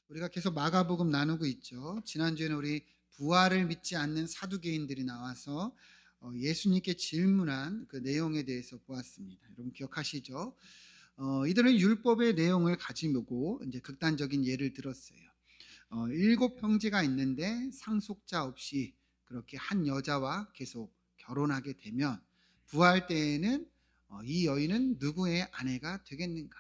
우리가 계속 마가복음 나누고 있죠. 지난주에는 우리 부활을 믿지 않는 사두개인들이 나와서 예수님께 질문한 그 내용에 대해서 보았습니다. 여러분 기억하시죠? 이들은 율법의 내용을 가지고 이제 극단적인 예를 들었어요. 7형제가 있는데 상속자 없이 그렇게 한 여자와 계속 결혼하게 되면 부활 때에는 이 여인은 누구의 아내가 되겠는가?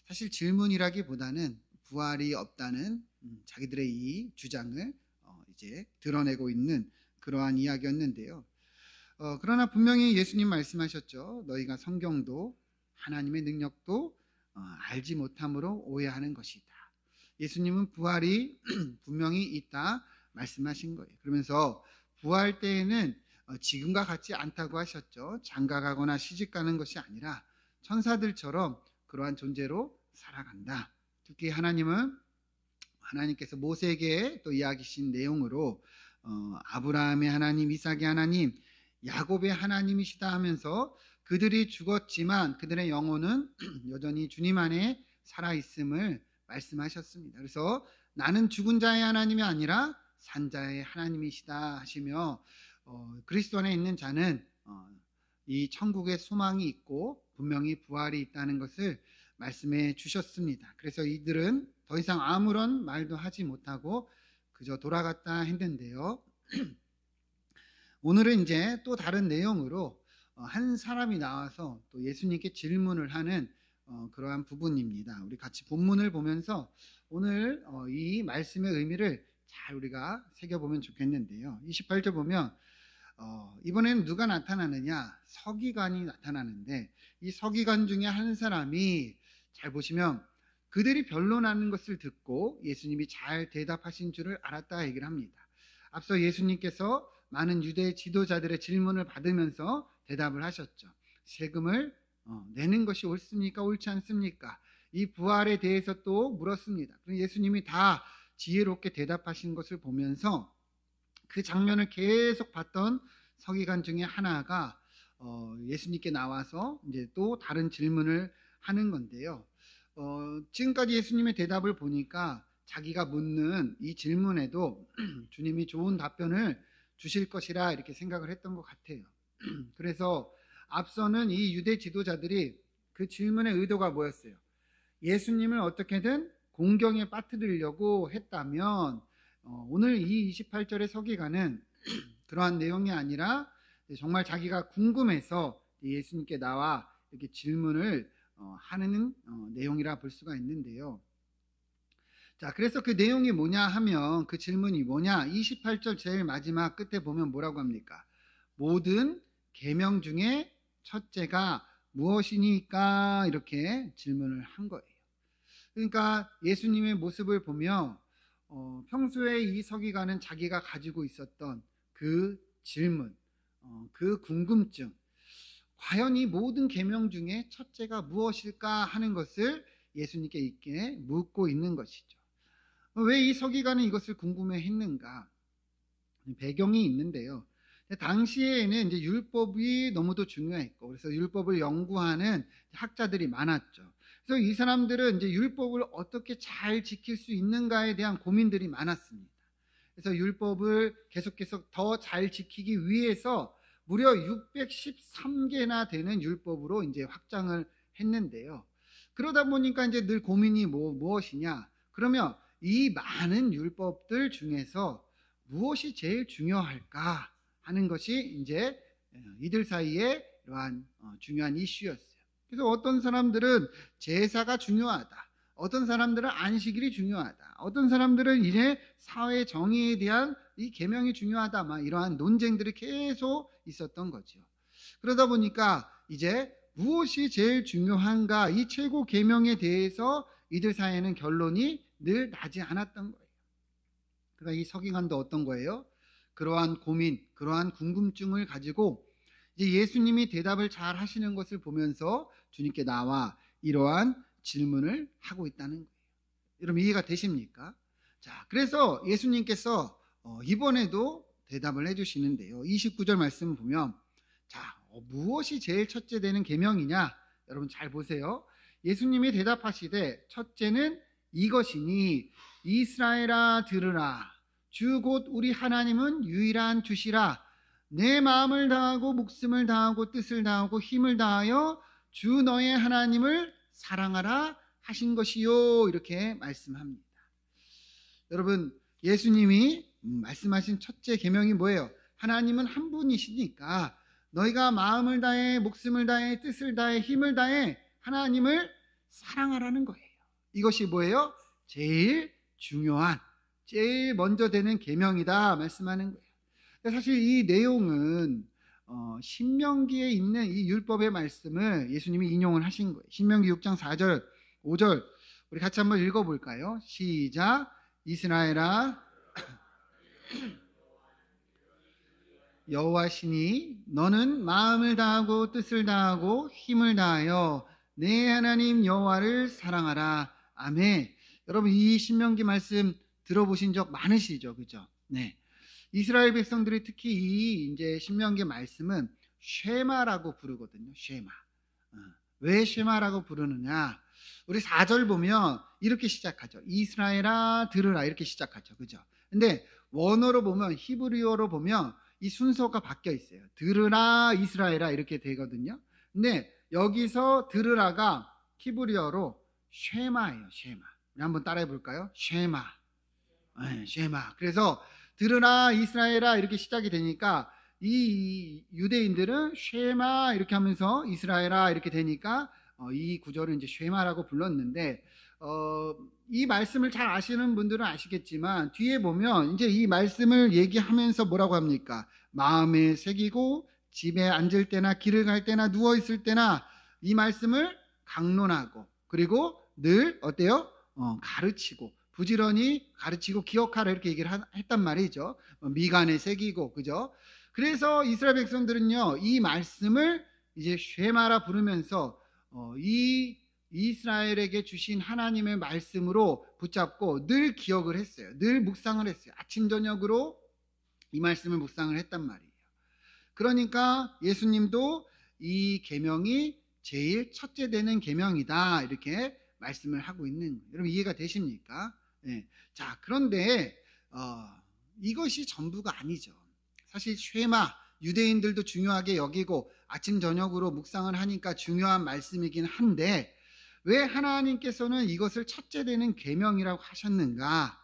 사실 질문이라기보다는 부활이 없다는 자기들의 이 주장을 이제 드러내고 있는 그러한 이야기였는데요. 그러나 분명히 예수님 말씀하셨죠. 너희가 성경도 하나님의 능력도 알지 못함으로 오해하는 것이다. 예수님은 부활이 분명히 있다 말씀하신 거예요. 그러면서 부활 때에는 지금과 같지 않다고 하셨죠. 장가가거나 시집가는 것이 아니라 천사들처럼 그러한 존재로 살아간다. 특히 하나님께서 모세에게 또 이야기하신 내용으로 아브라함의 하나님, 이삭의 하나님, 야곱의 하나님이시다 하면서 그들이 죽었지만 그들의 영혼은 여전히 주님 안에 살아있음을 말씀하셨습니다. 그래서 나는 죽은 자의 하나님이 아니라 산 자의 하나님이시다 하시며 그리스도 안에 있는 자는 이 천국의 소망이 있고 분명히 부활이 있다는 것을 말씀해 주셨습니다. 그래서 이들은 더 이상 아무런 말도 하지 못하고 그저 돌아갔다 했는데요. 오늘은 이제 또 다른 내용으로 한 사람이 나와서 또 예수님께 질문을 하는 그러한 부분입니다. 우리 같이 본문을 보면서 오늘 이 말씀의 의미를 잘 우리가 새겨보면 좋겠는데요. 28절 보면 이번에는 누가 나타나느냐? 서기관이 나타나는데 이 서기관 중에 한 사람이 잘 보시면 그들이 변론하는 것을 듣고 예수님이 잘 대답하신 줄을 알았다 얘기를 합니다. 앞서 예수님께서 많은 유대 지도자들의 질문을 받으면서 대답을 하셨죠. 세금을 내는 것이 옳습니까? 옳지 않습니까? 이 부활에 대해서 또 물었습니다. 예수님이 다 지혜롭게 대답하신 것을 보면서 그 장면을 계속 봤던 서기관 중에 하나가 예수님께 나와서 이제 또 다른 질문을 하는 건데요. 지금까지 예수님의 대답을 보니까 자기가 묻는 이 질문에도 주님이 좋은 답변을 주실 것이라 이렇게 생각을 했던 것 같아요. 그래서 앞서는 이 유대 지도자들이 그 질문의 의도가 뭐였어요? 예수님을 어떻게든 공경에 빠뜨리려고 했다면 오늘 이 28절의 서기관은 그러한 내용이 아니라 정말 자기가 궁금해서 예수님께 나와 이렇게 질문을 하는 내용이라 볼 수가 있는데요. 자, 그래서 그 내용이 뭐냐 하면 그 질문이 뭐냐? 28절 제일 마지막 끝에 보면 뭐라고 합니까? 모든 계명 중에 첫째가 무엇이니까? 이렇게 질문을 한 거예요. 그러니까 예수님의 모습을 보며 평소에 이 서기관은 자기가 가지고 있었던 그 질문, 그 궁금증, 과연 이 모든 계명 중에 첫째가 무엇일까 하는 것을 예수님께 있게 묻고 있는 것이죠. 왜 이 서기관은 이것을 궁금해했는가? 배경이 있는데요. 당시에는 이제 율법이 너무도 중요했고, 그래서 율법을 연구하는 학자들이 많았죠. 그래서 이 사람들은 이제 율법을 어떻게 잘 지킬 수 있는가에 대한 고민들이 많았습니다. 그래서 율법을 계속해서 더 잘 지키기 위해서 무려 613개나 되는 율법으로 이제 확장을 했는데요. 그러다 보니까 이제 늘 고민이 무엇이냐? 그러면 이 많은 율법들 중에서 무엇이 제일 중요할까 하는 것이 이제 이들 사이에 이러한 중요한 이슈였어요. 그래서 어떤 사람들은 제사가 중요하다. 어떤 사람들은 안식일이 중요하다. 어떤 사람들은 이제 사회 정의에 대한 이 계명이 중요하다. 막 이러한 논쟁들이 계속 있었던 거죠. 그러다 보니까 이제 무엇이 제일 중요한가 이 최고 계명에 대해서 이들 사이에는 결론이 늘 나지 않았던 거예요. 그러니까 이 서기관도 어떤 거예요? 그러한 고민, 그러한 궁금증을 가지고 이제 예수님이 대답을 잘 하시는 것을 보면서 주님께 나와 이러한 질문을 하고 있다는 거예요. 여러분 이해가 되십니까? 자, 그래서 예수님께서 이번에도 대답을 해주시는데요. 29절 말씀을 보면 자, 무엇이 제일 첫째 되는 계명이냐? 여러분 잘 보세요. 예수님이 대답하시되 첫째는 이것이니 이스라엘아 들으라. 주 곧 우리 하나님은 유일한 주시라. 내 마음을 다하고 목숨을 다하고 뜻을 다하고 힘을 다하여 주 너의 하나님을 사랑하라 하신 것이요. 이렇게 말씀합니다. 여러분, 예수님이 말씀하신 첫째 계명이 뭐예요? 하나님은 한 분이시니까 너희가 마음을 다해 목숨을 다해 뜻을 다해 힘을 다해 하나님을 사랑하라는 거예요. 이것이 뭐예요? 제일 중요한, 제일 먼저 되는 계명이다 말씀하는 거예요. 사실 이 내용은 신명기에 있는 이 율법의 말씀을 예수님이 인용을 하신 거예요. 신명기 6장 4절 5절 우리 같이 한번 읽어볼까요? 시작. 이스라엘아 여호와시니 너는 마음을 다하고 뜻을 다하고 힘을 다하여 내 하나님 여호와를 사랑하라. 아멘. 여러분, 이 신명기 말씀 들어보신 적 많으시죠? 그죠? 네. 이스라엘 백성들이 특히 이 이제 신명기 말씀은 쉐마라고 부르거든요. 쉐마. 왜 쉐마라고 부르느냐? 우리 4절 보면 이렇게 시작하죠. 이스라엘아 들으라 이렇게 시작하죠. 그죠? 근데 원어로 보면 히브리어로 보면 이 순서가 바뀌어 있어요. 들으라 이스라엘아 이렇게 되거든요. 근데 여기서 들으라가 히브리어로 쉐마예요. 쉐마. 우리 한번 따라해 볼까요? 쉐마. 네, 쉐마. 그래서 들으라 이스라엘아 이렇게 시작이 되니까 이 유대인들은 쉐마 이렇게 하면서 이스라엘아 이렇게 되니까 이 구절을 이제 쉐마라고 불렀는데 이 말씀을 잘 아시는 분들은 아시겠지만 뒤에 보면 이제 이 말씀을 얘기하면서 뭐라고 합니까? 마음에 새기고 집에 앉을 때나 길을 갈 때나 누워 있을 때나 이 말씀을 강론하고 그리고 늘 어때요? 가르치고 부지런히 가르치고 기억하라 이렇게 얘기를 했단 말이죠. 미간에 새기고 그죠? 그래서 이스라엘 백성들은요 이 말씀을 이제 쉐마라 부르면서 이 이스라엘에게 주신 하나님의 말씀으로 붙잡고 늘 기억을 했어요. 늘 묵상을 했어요. 아침 저녁으로 이 말씀을 묵상을 했단 말이에요. 그러니까 예수님도 이 계명이 제일 첫째 되는 계명이다 이렇게 말씀을 하고 있는 거예요. 여러분 이해가 되십니까? 네. 자, 그런데 이것이 전부가 아니죠. 사실 쉐마 유대인들도 중요하게 여기고 아침 저녁으로 묵상을 하니까 중요한 말씀이긴 한데 왜 하나님께서는 이것을 첫째 되는 계명이라고 하셨는가?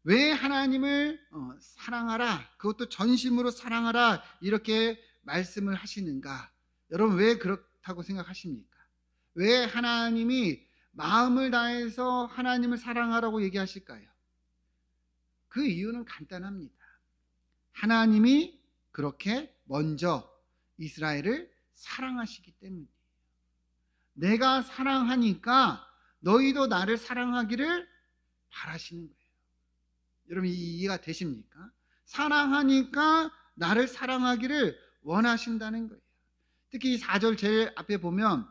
왜 하나님을 사랑하라 그것도 전심으로 사랑하라 이렇게 말씀을 하시는가? 여러분 왜 그렇다고 생각하십니까? 왜 하나님이 마음을 다해서 하나님을 사랑하라고 얘기하실까요? 그 이유는 간단합니다. 하나님이 그렇게 먼저 이스라엘을 사랑하시기 때문이에요. 내가 사랑하니까 너희도 나를 사랑하기를 바라시는 거예요. 여러분 이해가 되십니까? 사랑하니까 나를 사랑하기를 원하신다는 거예요. 특히 이 4절 제일 앞에 보면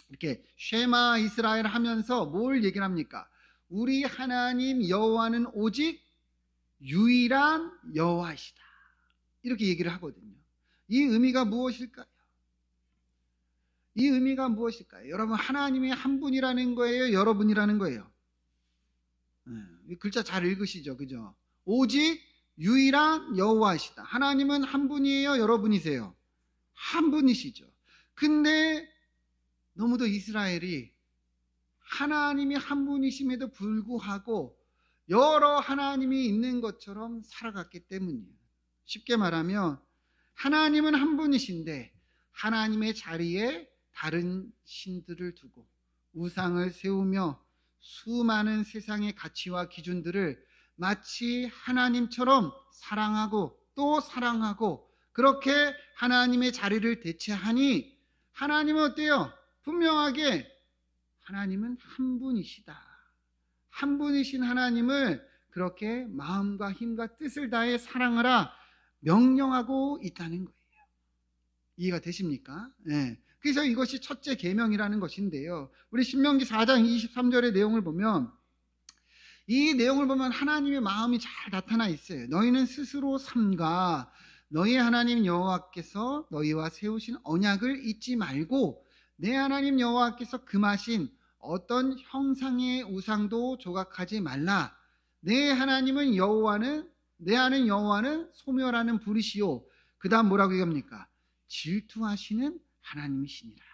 이렇게 쉐마 이스라엘 하면서 뭘 얘기를 합니까? 우리 하나님 여호와는 오직 유일한 여호와이시다. 이렇게 얘기를 하거든요. 이 의미가 무엇일까요? 이 의미가 무엇일까요? 여러분 하나님이 한 분이라는 거예요? 여러분이라는 거예요? 네, 글자 잘 읽으시죠? 그죠? 오직 유일한 여호와이시다. 하나님은 한 분이에요? 여러분이세요? 한 분이시죠. 근데 너무도 이스라엘이 하나님이 한 분이심에도 불구하고 여러 하나님이 있는 것처럼 살아갔기 때문이에요. 쉽게 말하면 하나님은 한 분이신데 하나님의 자리에 다른 신들을 두고 우상을 세우며 수많은 세상의 가치와 기준들을 마치 하나님처럼 사랑하고 또 사랑하고 그렇게 하나님의 자리를 대체하니 하나님은 어때요? 분명하게 하나님은 한 분이시다. 한 분이신 하나님을 그렇게 마음과 힘과 뜻을 다해 사랑하라 명령하고 있다는 거예요. 이해가 되십니까? 네. 그래서 이것이 첫째 계명이라는 것인데요. 우리 신명기 4장 23절의 내용을 보면 이 내용을 보면 하나님의 마음이 잘 나타나 있어요. 너희는 스스로 삼가 너희 하나님 여호와께서 너희와 세우신 언약을 잊지 말고 내 하나님 여호와께서 금하신 어떤 형상의 우상도 조각하지 말라. 내 하나님은 여호와는 내 아는 여호와는 소멸하는 불이시요. 그다음 뭐라고 얘기합니까? 질투하시는 하나님이시니라.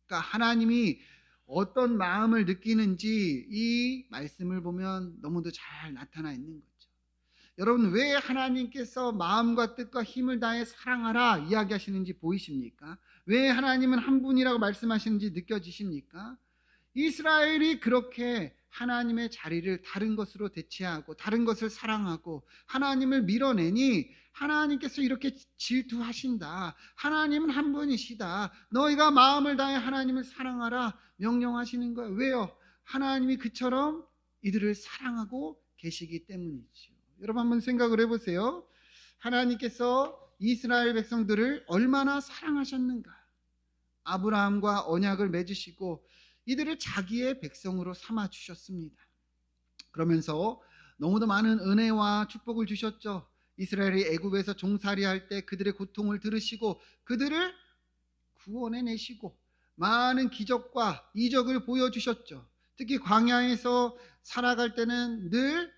그러니까 하나님이 어떤 마음을 느끼는지 이 말씀을 보면 너무도 잘 나타나 있는 거죠. 여러분, 왜 하나님께서 마음과 뜻과 힘을 다해 사랑하라 이야기하시는지 보이십니까? 왜 하나님은 한 분이라고 말씀하시는지 느껴지십니까? 이스라엘이 그렇게 하나님의 자리를 다른 것으로 대체하고 다른 것을 사랑하고 하나님을 밀어내니 하나님께서 이렇게 질투하신다. 하나님은 한 분이시다. 너희가 마음을 다해 하나님을 사랑하라 명령하시는 거예요. 왜요? 하나님이 그처럼 이들을 사랑하고 계시기 때문이죠. 여러분 한번 생각을 해보세요. 하나님께서 이스라엘 백성들을 얼마나 사랑하셨는가. 아브라함과 언약을 맺으시고 이들을 자기의 백성으로 삼아 주셨습니다. 그러면서 너무도 많은 은혜와 축복을 주셨죠. 이스라엘이 애굽에서 종살이할 때 그들의 고통을 들으시고 그들을 구원해 내시고 많은 기적과 이적을 보여주셨죠. 특히 광야에서 살아갈 때는 늘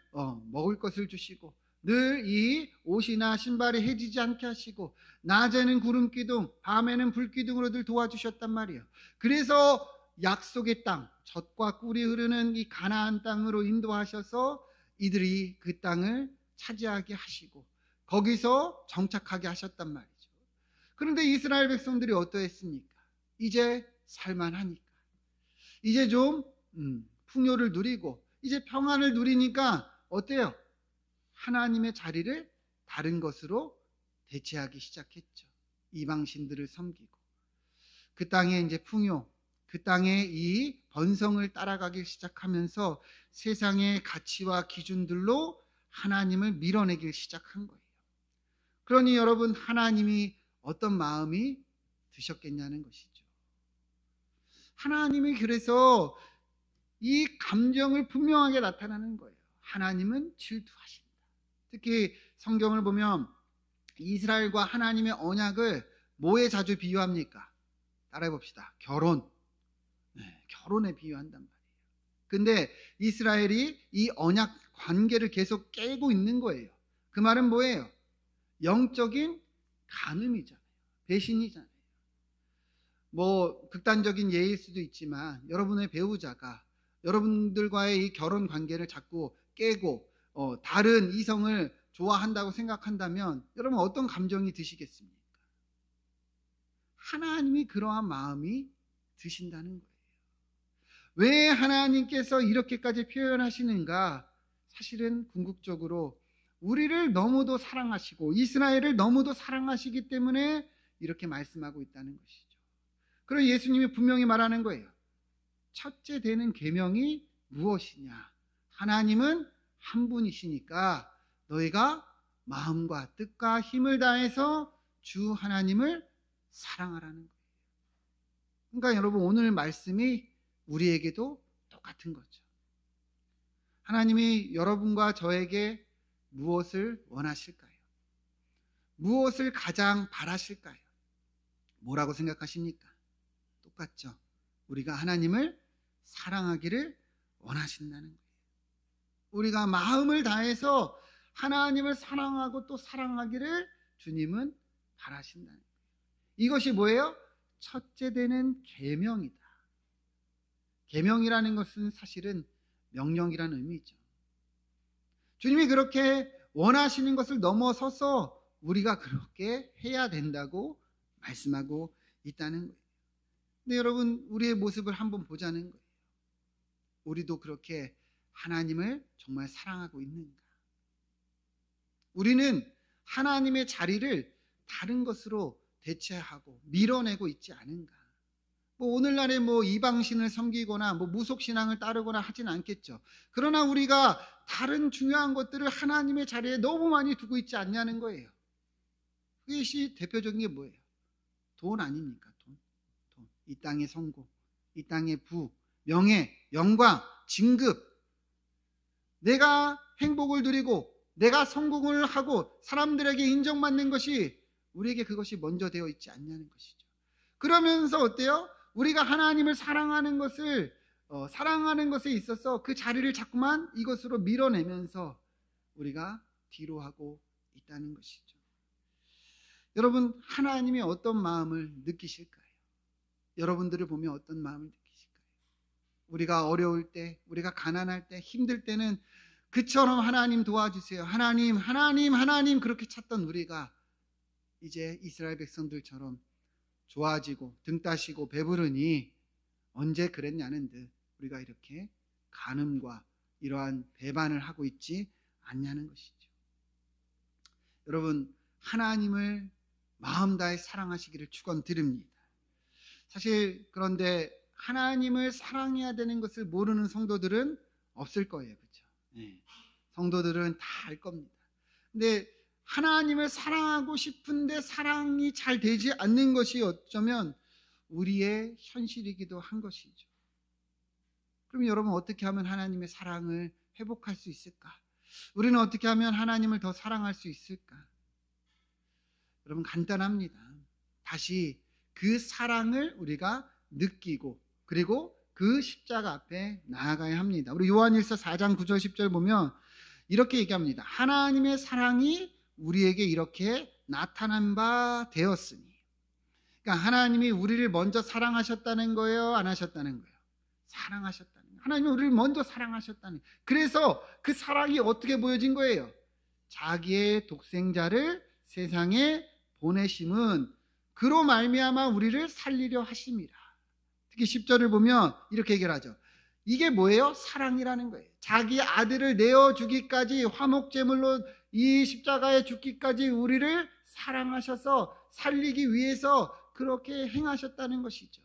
먹을 것을 주시고 늘 이 옷이나 신발이 해지지 않게 하시고 낮에는 구름 기둥, 밤에는 불 기둥으로 늘 도와주셨단 말이에요. 그래서 약속의 땅, 젖과 꿀이 흐르는 이 가나안 땅으로 인도하셔서 이들이 그 땅을 차지하게 하시고 거기서 정착하게 하셨단 말이죠. 그런데 이스라엘 백성들이 어떠했습니까? 이제 살만하니까, 이제 좀 풍요를 누리고 이제 평안을 누리니까 어때요? 하나님의 자리를 다른 것으로 대체하기 시작했죠. 이방신들을 섬기고 그 땅에 이제 풍요, 그 땅의 이 번성을 따라가기 시작하면서 세상의 가치와 기준들로 하나님을 밀어내기 시작한 거예요. 그러니 여러분, 하나님이 어떤 마음이 드셨겠냐는 것이죠. 하나님이 그래서 이 감정을 분명하게 나타나는 거예요. 하나님은 질투하신다. 특히 성경을 보면 이스라엘과 하나님의 언약을 뭐에 자주 비유합니까? 따라해 봅시다. 결혼. 결혼에 비유한단 말이에요. 근데 이스라엘이 이 언약 관계를 계속 깨고 있는 거예요. 그 말은 뭐예요? 영적인 간음이잖아요. 배신이잖아요. 뭐 극단적인 예일 수도 있지만 여러분의 배우자가 여러분들과의 이 결혼 관계를 자꾸 깨고 다른 이성을 좋아한다고 생각한다면 여러분 어떤 감정이 드시겠습니까? 하나님이 그러한 마음이 드신다는 거예요. 왜 하나님께서 이렇게까지 표현하시는가? 사실은 궁극적으로 우리를 너무도 사랑하시고 이스라엘을 너무도 사랑하시기 때문에 이렇게 말씀하고 있다는 것이죠. 그리고 예수님이 분명히 말하는 거예요. 첫째 되는 계명이 무엇이냐? 하나님은 한 분이시니까 너희가 마음과 뜻과 힘을 다해서 주 하나님을 사랑하라는 거예요. 그러니까 여러분, 오늘 말씀이 우리에게도 똑같은 거죠. 하나님이 여러분과 저에게 무엇을 원하실까요? 무엇을 가장 바라실까요? 뭐라고 생각하십니까? 똑같죠. 우리가 하나님을 사랑하기를 원하신다는 거예요. 우리가 마음을 다해서 하나님을 사랑하고 또 사랑하기를 주님은 바라신다는 거예요. 이것이 뭐예요? 첫째 되는 계명이다. 계명이라는 것은 사실은 명령이라는 의미죠. 주님이 그렇게 원하시는 것을 넘어서서 우리가 그렇게 해야 된다고 말씀하고 있다는 거예요. 근데 여러분, 우리의 모습을 한번 보자는 거예요. 우리도 그렇게 하나님을 정말 사랑하고 있는가? 우리는 하나님의 자리를 다른 것으로 대체하고 밀어내고 있지 않은가? 오늘날에 이방신을 섬기거나 무속신앙을 따르거나 하진 않겠죠. 그러나 우리가 다른 중요한 것들을 하나님의 자리에 너무 많이 두고 있지 않냐는 거예요. 그것이 대표적인 게 뭐예요? 돈 아닙니까? 돈. 이 땅의 성공, 이 땅의 부, 명예, 영광, 진급. 내가 행복을 누리고 내가 성공을 하고 사람들에게 인정받는 것이 우리에게 그것이 먼저 되어 있지 않냐는 것이죠. 그러면서 어때요? 우리가 하나님을 사랑하는 것을 사랑하는 것에 있어서 그 자리를 자꾸만 이것으로 밀어내면서 우리가 뒤로 하고 있다는 것이죠. 여러분, 하나님이 어떤 마음을 느끼실까요? 여러분들을 보면 어떤 마음을 느끼실까요? 우리가 어려울 때, 우리가 가난할 때, 힘들 때는 그처럼 하나님 도와주세요, 하나님, 하나님, 하나님 그렇게 찾던 우리가 이제 이스라엘 백성들처럼 좋아지고 등 따시고 배부르니 언제 그랬냐는 듯 우리가 이렇게 간음과 이러한 배반을 하고 있지 않냐는 것이죠. 여러분, 하나님을 마음 다해 사랑하시기를 축원드립니다. 사실 그런데 하나님을 사랑해야 되는 것을 모르는 성도들은 없을 거예요. 그렇죠? 네. 성도들은 다 알 겁니다. 근데 하나님을 사랑하고 싶은데 사랑이 잘 되지 않는 것이 어쩌면 우리의 현실이기도 한 것이죠. 그럼 여러분, 어떻게 하면 하나님의 사랑을 회복할 수 있을까? 우리는 어떻게 하면 하나님을 더 사랑할 수 있을까? 여러분, 간단합니다. 다시 그 사랑을 우리가 느끼고 그리고 그 십자가 앞에 나아가야 합니다. 우리 요한일서 4장 9절 10절 보면 이렇게 얘기합니다. 하나님의 사랑이 우리에게 이렇게 나타난 바 되었으니. 그러니까 하나님이 우리를 먼저 사랑하셨다는 거예요? 안 하셨다는 거예요? 사랑하셨다는 거예요. 하나님이 우리를 먼저 사랑하셨다는 거예요. 그래서 그 사랑이 어떻게 보여진 거예요? 자기의 독생자를 세상에 보내심은 그로 말미암아 우리를 살리려 하심이라. 특히 10절을 보면 이렇게 얘기를 하죠. 이게 뭐예요? 사랑이라는 거예요. 자기 아들을 내어주기까지, 화목제물로 이 십자가에 죽기까지 우리를 사랑하셔서 살리기 위해서 그렇게 행하셨다는 것이죠.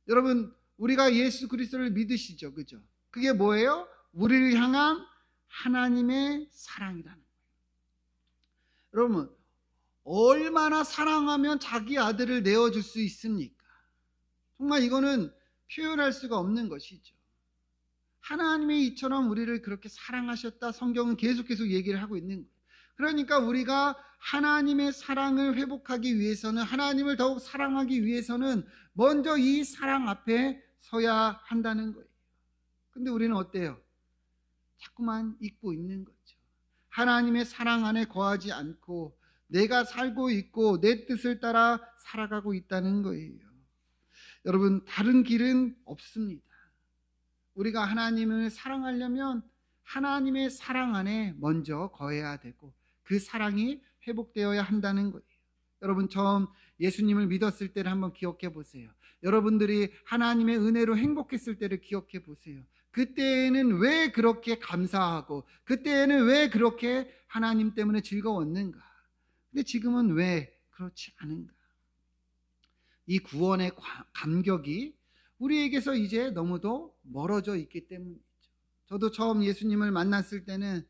여러분, 우리가 예수 그리스도를 믿으시죠? 그죠? 그게 뭐예요? 우리를 향한 하나님의 사랑이라는 거예요. 여러분, 얼마나 사랑하면 자기 아들을 내어줄 수 있습니까? 정말 이거는 표현할 수가 없는 것이죠. 하나님이 이처럼 우리를 그렇게 사랑하셨다, 성경은 계속 얘기를 하고 있는 거예요. 그러니까 우리가 하나님의 사랑을 회복하기 위해서는, 하나님을 더욱 사랑하기 위해서는 먼저 이 사랑 앞에 서야 한다는 거예요. 근데 우리는 어때요? 자꾸만 잊고 있는 거죠. 하나님의 사랑 안에 거하지 않고 내가 살고 있고 내 뜻을 따라 살아가고 있다는 거예요. 여러분, 다른 길은 없습니다. 우리가 하나님을 사랑하려면 하나님의 사랑 안에 먼저 거해야 되고 그 사랑이 회복되어야 한다는 거예요. 여러분, 처음 예수님을 믿었을 때를 한번 기억해 보세요. 여러분들이 하나님의 은혜로 행복했을 때를 기억해 보세요. 그때에는 왜 그렇게 감사하고 그때에는 왜 그렇게 하나님 때문에 즐거웠는가? 근데 지금은 왜 그렇지 않은가? 이 구원의 감격이 우리에게서 이제 너무도 멀어져 있기 때문이죠. 저도 처음 예수님을 만났을 때는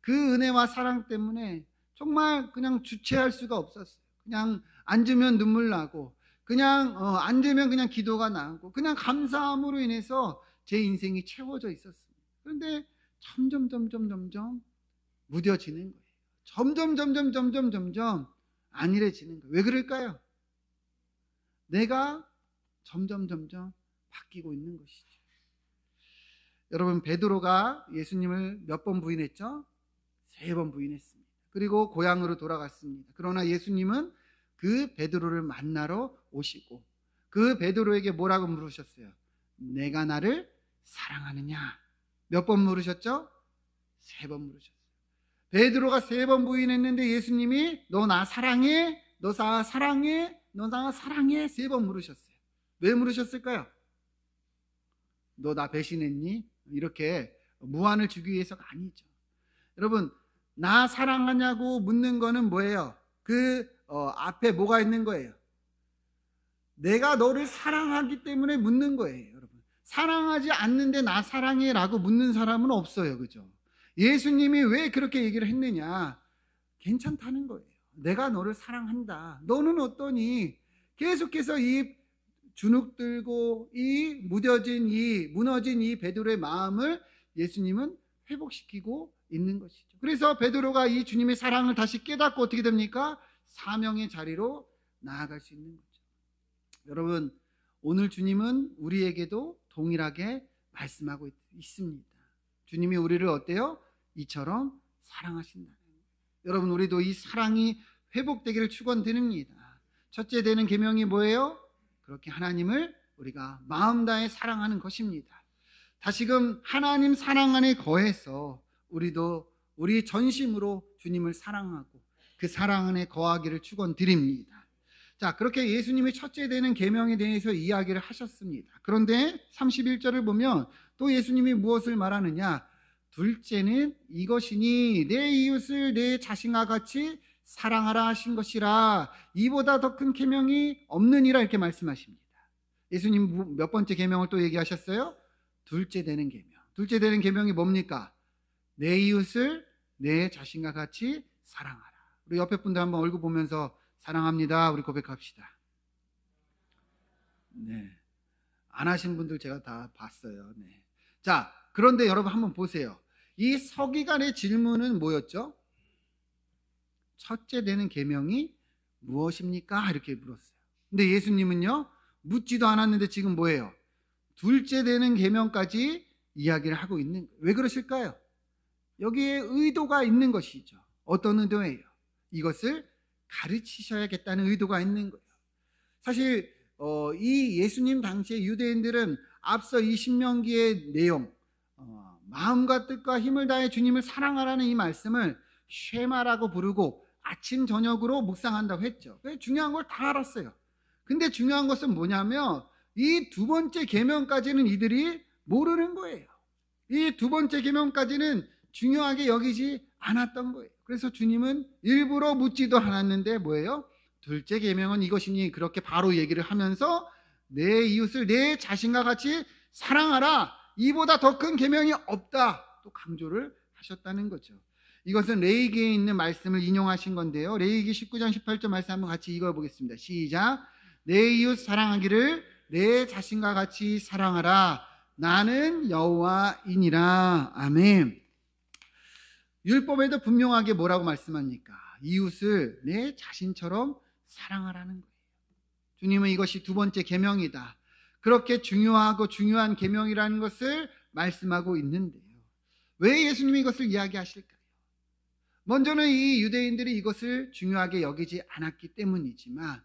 그 은혜와 사랑 때문에 정말 그냥 주체할 수가 없었어요. 그냥 앉으면 눈물 나고 그냥 앉으면 그냥 기도가 나고 그냥 감사함으로 인해서 제 인생이 채워져 있었습니다. 그런데 점점 무뎌지는 거예요. 점점 안일해지는 거예요. 왜 그럴까요? 내가 점점 바뀌고 있는 것이죠. 여러분, 베드로가 예수님을 몇 번 부인했죠? 3번 부인했습니다. 그리고 고향으로 돌아갔습니다. 그러나 예수님은 그 베드로를 만나러 오시고 그 베드로에게 뭐라고 물으셨어요? 내가 나를 사랑하느냐? 몇 번 물으셨죠? 3번 물으셨어요. 베드로가 3번 부인했는데 예수님이 너 나 사랑해? 너 나 사랑해? 너 나 사랑해? 3번 물으셨어요. 왜 물으셨을까요? 너 나 배신했니? 이렇게 무한을 주기 위해서가 아니죠. 여러분, 나 사랑하냐고 묻는 거는 뭐예요? 앞에 뭐가 있는 거예요? 내가 너를 사랑하기 때문에 묻는 거예요. 여러분, 사랑하지 않는데 나 사랑해 라고 묻는 사람은 없어요. 그죠? 예수님이 왜 그렇게 얘기를 했느냐? 괜찮다는 거예요. 내가 너를 사랑한다. 너는 어떠니? 계속해서 이 주눅들고 이 무너진 이 베드로의 마음을 예수님은 회복시키고 있는 것이죠. 그래서 베드로가 이 주님의 사랑을 다시 깨닫고 어떻게 됩니까? 사명의 자리로 나아갈 수 있는 거죠. 여러분, 오늘 주님은 우리에게도 동일하게 말씀하고 있습니다. 주님이 우리를 어때요? 이처럼 사랑하신다는 거예요. 여러분, 우리도 이 사랑이 회복되기를 축원드립니다. 첫째 되는 계명이 뭐예요? 그렇게 하나님을 우리가 마음 다해 사랑하는 것입니다. 다시금 하나님 사랑 안에 거해서 우리도 우리 전심으로 주님을 사랑하고 그 사랑 안에 거하기를 축원드립니다. 자, 그렇게 예수님이 첫째 되는 계명에 대해서 이야기를 하셨습니다. 그런데 31절을 보면 또 예수님이 무엇을 말하느냐? 둘째는 이것이니 내 이웃을 내 자신과 같이 사랑하라 하신 것이라, 이보다 더 큰 계명이 없느니라, 이렇게 말씀하십니다. 예수님 몇 번째 계명을 또 얘기하셨어요? 둘째 되는 계명. 둘째 되는 계명이 뭡니까? 내 이웃을 내 자신과 같이 사랑하라. 우리 옆에 분들 한번 얼굴 보면서 사랑합니다, 우리 고백합시다. 네, 안 하신 분들 제가 다 봤어요. 네. 자, 그런데 여러분 한번 보세요. 이 서기관의 질문은 뭐였죠? 첫째 되는 계명이 무엇입니까? 이렇게 물었어요. 근데 예수님은요, 묻지도 않았는데 지금 뭐예요? 둘째 되는 계명까지 이야기를 하고 있는 거예요. 왜 그러실까요? 여기에 의도가 있는 것이죠. 어떤 의도예요? 이것을 가르치셔야겠다는 의도가 있는 거예요. 사실 이 예수님 당시의 유대인들은 앞서 이 신명기의 내용, 마음과 뜻과 힘을 다해 주님을 사랑하라는 이 말씀을 쉐마라고 부르고 아침 저녁으로 묵상한다고 했죠. 중요한 걸 다 알았어요. 근데 중요한 것은 뭐냐면 이 두 번째 계명까지는 이들이 모르는 거예요. 이 두 번째 계명까지는 중요하게 여기지 않았던 거예요. 그래서 주님은 일부러 묻지도 않았는데 뭐예요? 둘째 계명은 이것이니, 그렇게 바로 얘기를 하면서 내 이웃을 내 자신과 같이 사랑하라, 이보다 더 큰 계명이 없다, 또 강조를 하셨다는 거죠. 이것은 레위기에 있는 말씀을 인용하신 건데요. 레위기 19장 18절 말씀 한번 같이 읽어보겠습니다. 시작. 내 이웃 사랑하기를 내 자신과 같이 사랑하라, 나는 여호와이니라. 아멘. 율법에도 분명하게 뭐라고 말씀합니까? 이웃을 내 자신처럼 사랑하라는 거예요. 주님은 이것이 두 번째 계명이다, 그렇게 중요하고 중요한 계명이라는 것을 말씀하고 있는데요. 왜 예수님이 이것을 이야기하실까요? 먼저는 이 유대인들이 이것을 중요하게 여기지 않았기 때문이지만,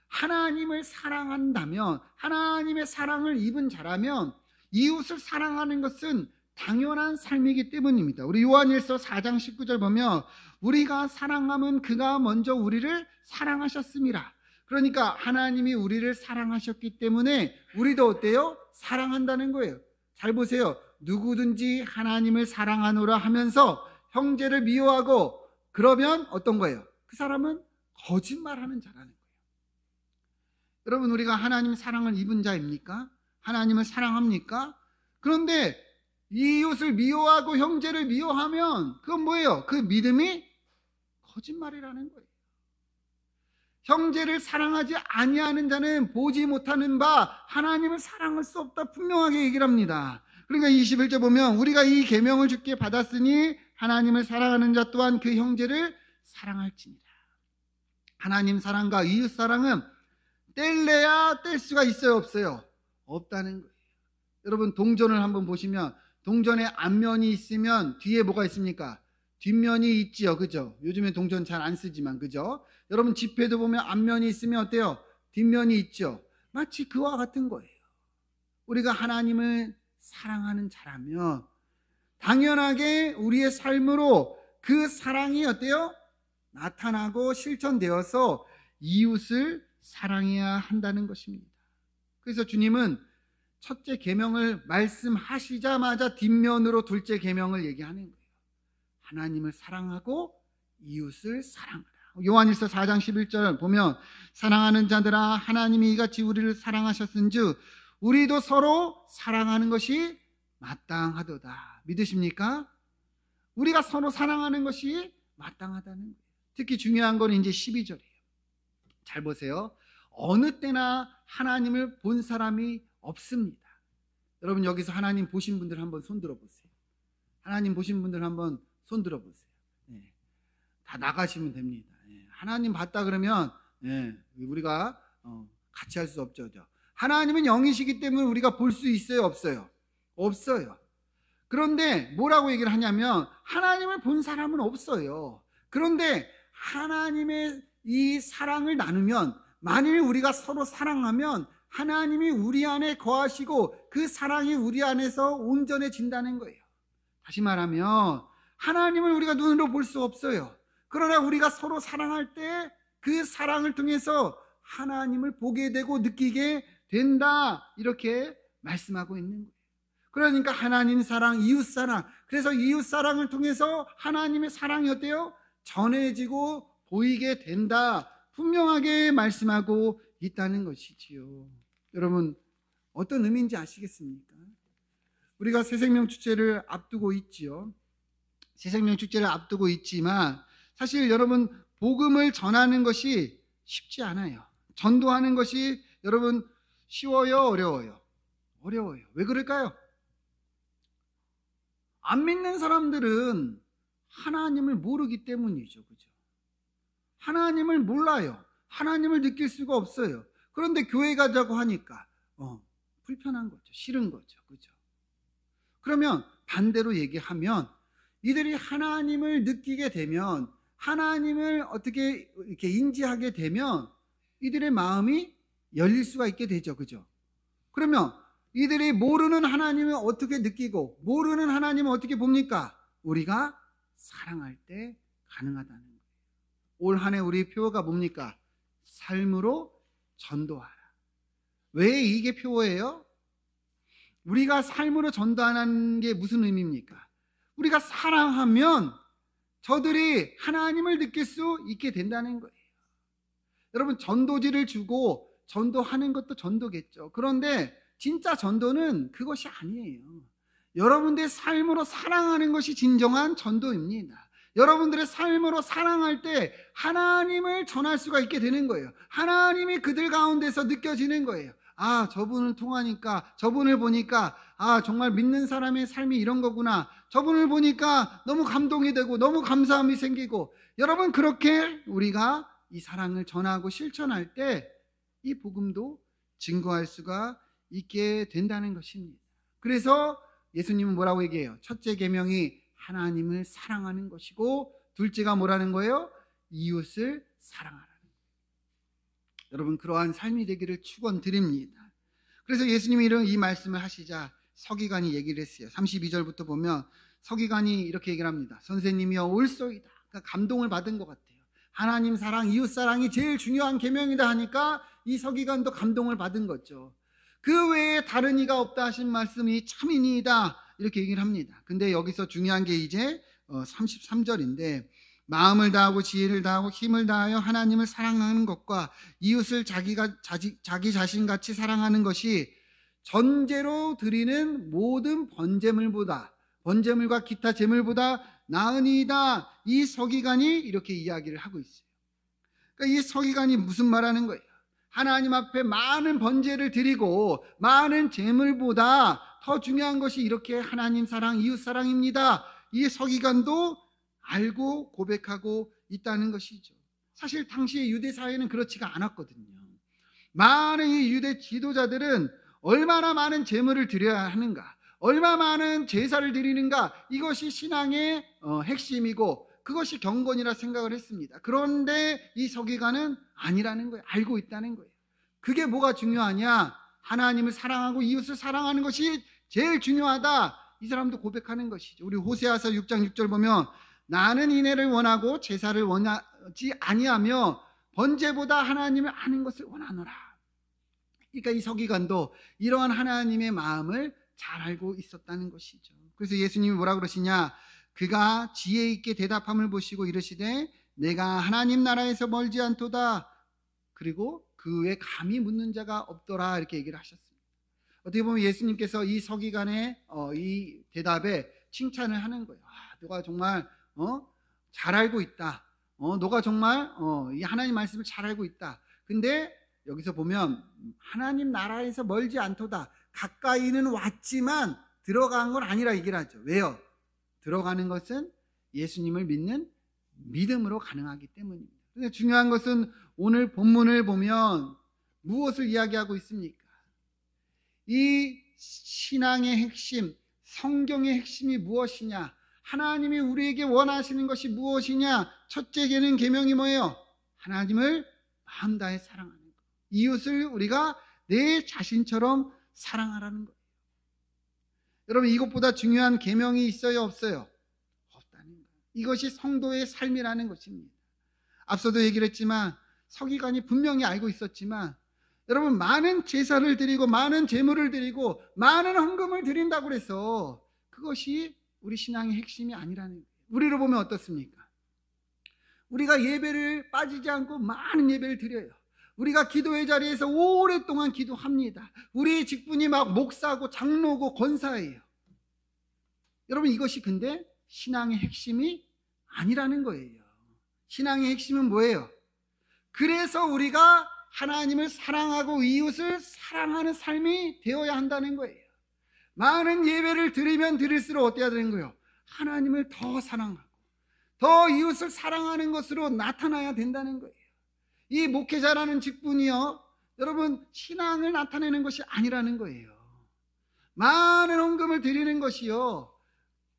하나님을 사랑한다면, 하나님의 사랑을 입은 자라면 이웃을 사랑하는 것은 당연한 삶이기 때문입니다. 우리 요한일서 4장 19절 보면 우리가 사랑하면 그가 먼저 우리를 사랑하셨습니다. 그러니까 하나님이 우리를 사랑하셨기 때문에 우리도 어때요? 사랑한다는 거예요. 잘 보세요. 누구든지 하나님을 사랑하노라 하면서 형제를 미워하고 그러면 어떤 거예요? 그 사람은 거짓말하는 자라는 거예요. 여러분, 우리가 하나님 사랑을 입은 자입니까? 하나님을 사랑합니까? 그런데 이웃을 미워하고 형제를 미워하면 그건 뭐예요? 그 믿음이 거짓말이라는 거예요. 형제를 사랑하지 아니하는 자는 보지 못하는 바 하나님을 사랑할 수 없다, 분명하게 얘기를 합니다. 그러니까 21절 보면 우리가 이 계명을 주께 받았으니 하나님을 사랑하는 자 또한 그 형제를 사랑할지니라. 하나님 사랑과 이웃 사랑은 뗄래야 뗄 수가 있어요, 없어요? 없다는 거예요. 여러분, 동전을 한번 보시면 동전에 앞면이 있으면 뒤에 뭐가 있습니까? 뒷면이 있지요, 그죠? 요즘에 동전 잘 안 쓰지만, 그죠? 여러분, 지폐도 보면 앞면이 있으면 어때요? 뒷면이 있죠. 마치 그와 같은 거예요. 우리가 하나님을 사랑하는 자라면 당연하게 우리의 삶으로 그 사랑이 어때요? 나타나고 실천되어서 이웃을 사랑해야 한다는 것입니다. 그래서 주님은 첫째 계명을 말씀하시자마자 뒷면으로 둘째 계명을 얘기하는 거예요. 하나님을 사랑하고 이웃을 사랑하라. 요한일서 4장 11절 보면 사랑하는 자들아, 하나님이 이같이 우리를 사랑하셨은즉 우리도 서로 사랑하는 것이 마땅하도다. 믿으십니까? 우리가 서로 사랑하는 것이 마땅하다는 거예요. 특히 중요한 건 이제 12절이에요. 잘 보세요. 어느 때나 하나님을 본 사람이 없습니다. 여러분, 여기서 하나님 보신 분들 한번 손 들어보세요. 하나님 보신 분들 한번 손 들어보세요. 네. 다 나가시면 됩니다. 네. 하나님 봤다 그러면 우리가 같이 할 수 없죠. 하나님은 영이시기 때문에 우리가 볼 수 있어요, 없어요? 없어요. 그런데 뭐라고 얘기를 하냐면 하나님을 본 사람은 없어요. 그런데 하나님의 이 사랑을 나누면, 만일 우리가 서로 사랑하면 하나님이 우리 안에 거하시고 그 사랑이 우리 안에서 온전해진다는 거예요. 다시 말하면 하나님을 우리가 눈으로 볼 수 없어요. 그러나 우리가 서로 사랑할 때 그 사랑을 통해서 하나님을 보게 되고 느끼게 된다, 이렇게 말씀하고 있는 거예요. 그러니까 하나님 사랑, 이웃 사랑, 그래서 이웃 사랑을 통해서 하나님의 사랑이 어때요? 전해지고 보이게 된다, 분명하게 말씀하고 있다는 것이지요. 여러분, 어떤 의미인지 아시겠습니까? 우리가 새생명 축제를 앞두고 있지요. 새생명 축제를 앞두고 있지만 사실 여러분, 복음을 전하는 것이 쉽지 않아요. 전도하는 것이 여러분 쉬워요, 어려워요? 어려워요. 왜 그럴까요? 안 믿는 사람들은 하나님을 모르기 때문이죠. 그죠? 하나님을 몰라요. 하나님을 느낄 수가 없어요. 그런데 교회 가자고 하니까 불편한 거죠. 싫은 거죠. 그죠? 그러면 반대로 얘기하면 이들이 하나님을 느끼게 되면, 하나님을 어떻게 이렇게 인지하게 되면 이들의 마음이 열릴 수가 있게 되죠. 그죠? 그러면 이들이 모르는 하나님을 어떻게 느끼고 모르는 하나님을 어떻게 봅니까? 우리가 사랑할 때 가능하다는 거예요. 올 한 해 우리 표어가 뭡니까? 삶으로 전도하라. 왜 이게 표어예요? 우리가 삶으로 전도하는 게 무슨 의미입니까? 우리가 사랑하면 저들이 하나님을 느낄 수 있게 된다는 거예요. 여러분, 전도지를 주고 전도하는 것도 전도겠죠. 그런데 진짜 전도는 그것이 아니에요. 여러분들의 삶으로 사랑하는 것이 진정한 전도입니다. 여러분들의 삶으로 사랑할 때 하나님을 전할 수가 있게 되는 거예요. 하나님이 그들 가운데서 느껴지는 거예요. 아, 저분을 통하니까, 저분을 보니까 정말 믿는 사람의 삶이 이런 거구나. 저분을 보니까 너무 감동이 되고 너무 감사함이 생기고, 여러분, 그렇게 우리가 이 사랑을 전하고 실천할 때 이 복음도 증거할 수가 있게 된다는 것입니다. 그래서 예수님은 뭐라고 얘기해요? 첫째 계명이 하나님을 사랑하는 것이고, 둘째가 뭐라는 거예요? 이웃을 사랑하라는 거예요. 여러분, 그러한 삶이 되기를 축원드립니다. 그래서 예수님이 이 말씀을 하시자 서기관이 얘기를 했어요. 32절부터 보면 서기관이 이렇게 얘기를 합니다. 선생님이여 옳소이다. 그러니까 감동을 받은 것 같아요. 하나님 사랑, 이웃 사랑이 제일 중요한 계명이다 하니까 이 서기관도 감동을 받은 거죠. 그 외에 다른 이가 없다 하신 말씀이 참이니이다, 이렇게 얘기를 합니다. 근데 여기서 중요한 게 이제 33절인데, 마음을 다하고 지혜를 다하고 힘을 다하여 하나님을 사랑하는 것과 이웃을 자기 자신같이 사랑하는 것이 전제로 드리는 모든 번제물과 기타 제물보다 나으니이다. 이 서기관이 이렇게 이야기를 하고 있어요. 그러니까 이 서기관이 무슨 말하는 거예요? 하나님 앞에 많은 번제를 드리고 많은 제물보다 더 중요한 것이 이렇게 하나님 사랑, 이웃 사랑입니다. 이 서기관도 알고 고백하고 있다는 것이죠. 사실 당시의 유대 사회는 그렇지가 않았거든요. 많은 이 유대 지도자들은 얼마나 많은 제물을 드려야 하는가, 얼마나 많은 제사를 드리는가, 이것이 신앙의 핵심이고 그것이 경건이라 생각을 했습니다. 그런데 이 서기관은 아니라는 거예요. 알고 있다는 거예요. 그게 뭐가 중요하냐? 하나님을 사랑하고 이웃을 사랑하는 것이 제일 중요하다. 이 사람도 고백하는 것이죠. 우리 호세아서 6장 6절 보면 나는 인애를 원하고 제사를 원하지 아니하며 번제보다 하나님을 아는 것을 원하노라. 그러니까 이 서기관도 이러한 하나님의 마음을 잘 알고 있었다는 것이죠. 그래서 예수님이 뭐라 그러시냐? 그가 지혜 있게 대답함을 보시고 이르시되 내가 하나님 나라에서 멀지 않도다. 그리고 그 외에 감히 묻는 자가 없더라, 이렇게 얘기를 하셨습니다. 어떻게 보면 예수님께서 이 서기관의 이 대답에 칭찬을 하는 거예요. 너가 정말 잘 알고 있다. 너가 정말 이 하나님 말씀을 잘 알고 있다. 근데 여기서 보면 하나님 나라에서 멀지 않도다. 가까이는 왔지만 들어간 건 아니라 얘기를 하죠. 왜요? 들어가는 것은 예수님을 믿는 믿음으로 가능하기 때문입니다. 근데 중요한 것은 오늘 본문을 보면 무엇을 이야기하고 있습니까? 이 신앙의 핵심, 성경의 핵심이 무엇이냐? 하나님이 우리에게 원하시는 것이 무엇이냐? 첫째 계명이 뭐예요? 하나님을 마음 다해 사랑하는 것. 이웃을 우리가 내 자신처럼 사랑하라는 거예요. 여러분, 이것보다 중요한 계명이 있어요, 없어요? 없다는 거예요. 이것이 성도의 삶이라는 것입니다. 앞서도 얘기를 했지만 서기관이 분명히 알고 있었지만, 여러분, 많은 제사를 드리고 많은 제물을 드리고 많은 헌금을 드린다고 해서 그것이 우리 신앙의 핵심이 아니라는 거예요. 우리로 보면 어떻습니까? 우리가 예배를 빠지지 않고 많은 예배를 드려요. 우리가 기도의 자리에서 오랫동안 기도합니다. 우리 직분이 막 목사고 장로고 권사예요. 여러분, 이것이 근데 신앙의 핵심이 아니라는 거예요. 신앙의 핵심은 뭐예요? 그래서 우리가 하나님을 사랑하고 이웃을 사랑하는 삶이 되어야 한다는 거예요. 많은 예배를 드리면 드릴수록 어때야 되는 거예요? 하나님을 더 사랑하고 더 이웃을 사랑하는 것으로 나타나야 된다는 거예요. 이 목회자라는 직분이요, 여러분, 신앙을 나타내는 것이 아니라는 거예요. 많은 헌금을 드리는 것이요,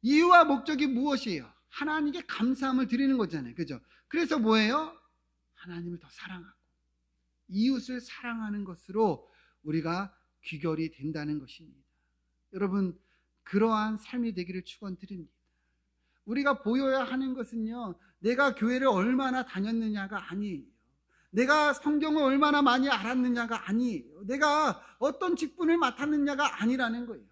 이유와 목적이 무엇이에요? 하나님께 감사함을 드리는 거잖아요. 그죠? 그래서 뭐예요? 하나님을 더 사랑하고 이웃을 사랑하는 것으로 우리가 귀결이 된다는 것입니다. 여러분, 그러한 삶이 되기를 축원드립니다. 우리가 보여야 하는 것은요, 내가 교회를 얼마나 다녔느냐가 아니에요. 내가 성경을 얼마나 많이 알았느냐가 아니에요. 내가 어떤 직분을 맡았느냐가 아니라는 거예요.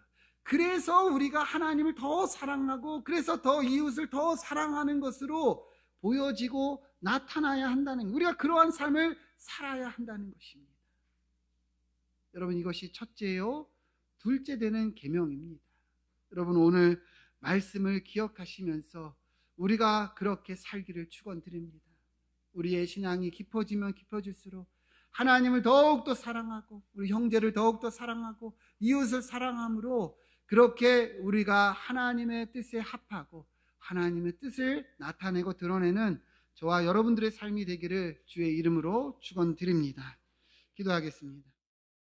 그래서 우리가 하나님을 더 사랑하고 그래서 더 이웃을 더 사랑하는 것으로 보여지고 나타나야 한다는 거예요. 우리가 그러한 삶을 살아야 한다는 것입니다. 여러분, 이것이 첫째요, 둘째 되는 계명입니다. 여러분, 오늘 말씀을 기억하시면서 우리가 그렇게 살기를 축원드립니다. 우리의 신앙이 깊어지면 깊어질수록 하나님을 더욱더 사랑하고 우리 형제를 더욱더 사랑하고 이웃을 사랑함으로 그렇게 우리가 하나님의 뜻에 합하고 하나님의 뜻을 나타내고 드러내는 저와 여러분들의 삶이 되기를 주의 이름으로 축원드립니다. 기도하겠습니다.